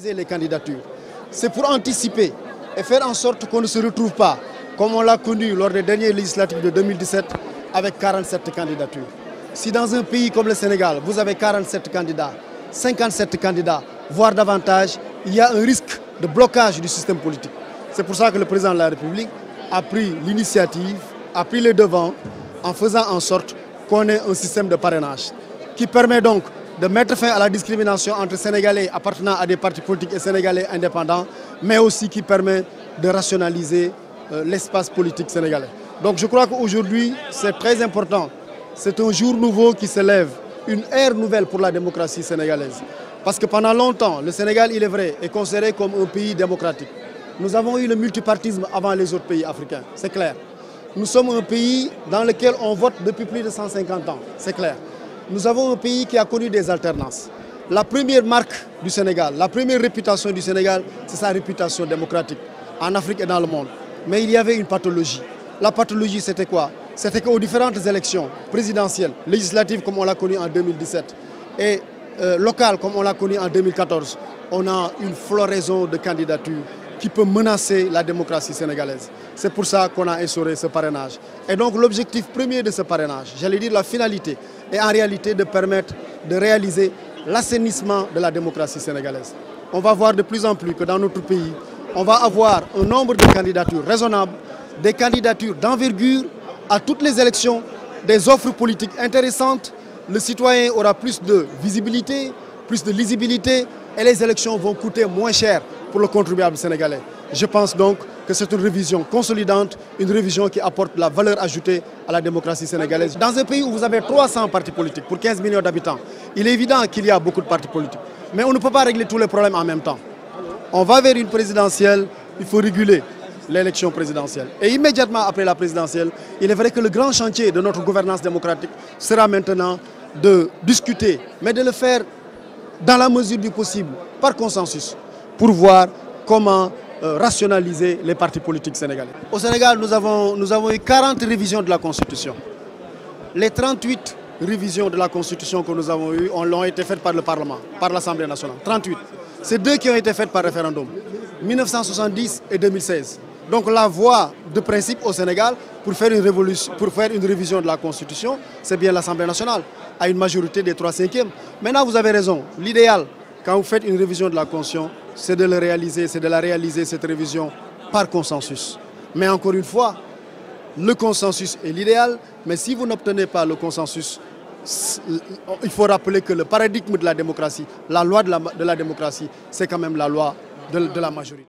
Les candidatures, c'est pour anticiper et faire en sorte qu'on ne se retrouve pas, comme on l'a connu lors des dernières législatives de 2017, avec 47 candidatures. Si dans un pays comme le Sénégal, vous avez 47 candidats, 57 candidats, voire davantage, il y a un risque de blocage du système politique. C'est pour ça que le président de la République a pris l'initiative, a pris les devants, en faisant en sorte qu'on ait un système de parrainage qui permet donc de mettre fin à la discrimination entre Sénégalais appartenant à des partis politiques et Sénégalais indépendants, mais aussi qui permet de rationaliser l'espace politique sénégalais. Donc je crois qu'aujourd'hui, c'est très important. C'est un jour nouveau qui se lève, une ère nouvelle pour la démocratie sénégalaise. Parce que pendant longtemps, le Sénégal, il est vrai, est considéré comme un pays démocratique. Nous avons eu le multipartisme avant les autres pays africains, c'est clair. Nous sommes un pays dans lequel on vote depuis plus de 150 ans, c'est clair. Nous avons un pays qui a connu des alternances. La première marque du Sénégal, la première réputation du Sénégal, c'est sa réputation démocratique en Afrique et dans le monde. Mais il y avait une pathologie. La pathologie, c'était quoi? C'était qu'aux différentes élections présidentielles, législatives comme on l'a connu en 2017 et locales comme on l'a connu en 2014, on a une floraison de candidatures qui peut menacer la démocratie sénégalaise. C'est pour ça qu'on a instauré ce parrainage. Et donc l'objectif premier de ce parrainage, j'allais dire la finalité, est en réalité de permettre de réaliser l'assainissement de la démocratie sénégalaise. On va voir de plus en plus que dans notre pays, on va avoir un nombre de candidatures raisonnables, des candidatures d'envergure à toutes les élections, des offres politiques intéressantes. Le citoyen aura plus de visibilité, plus de lisibilité et les élections vont coûter moins cher pour le contribuable sénégalais. Je pense donc que c'est une révision consolidante, une révision qui apporte la valeur ajoutée à la démocratie sénégalaise. Dans un pays où vous avez 300 partis politiques pour 15 millions d'habitants, il est évident qu'il y a beaucoup de partis politiques. Mais on ne peut pas régler tous les problèmes en même temps. On va vers une présidentielle, il faut réguler l'élection présidentielle. Et immédiatement après la présidentielle, il est vrai que le grand chantier de notre gouvernance démocratique sera maintenant de discuter, mais de le faire dans la mesure du possible, par consensus, pour voir comment rationaliser les partis politiques sénégalais. Au Sénégal, nous avons eu 40 révisions de la Constitution. Les 38 révisions de la Constitution que nous avons eues ont été faites par le Parlement, par l'Assemblée nationale. 38. C'est deux qui ont été faites par référendum, 1970 et 2016. Donc la voie de principe au Sénégal pour faire une révision de la Constitution, c'est bien l'Assemblée nationale, à une majorité des 3/5. Maintenant, vous avez raison. L'idéal, quand vous faites une révision de la Constitution, c'est de la réaliser, cette révision, par consensus. Mais encore une fois, le consensus est l'idéal, mais si vous n'obtenez pas le consensus, il faut rappeler que le paradigme de la démocratie, la loi de la démocratie, c'est quand même la loi de la majorité.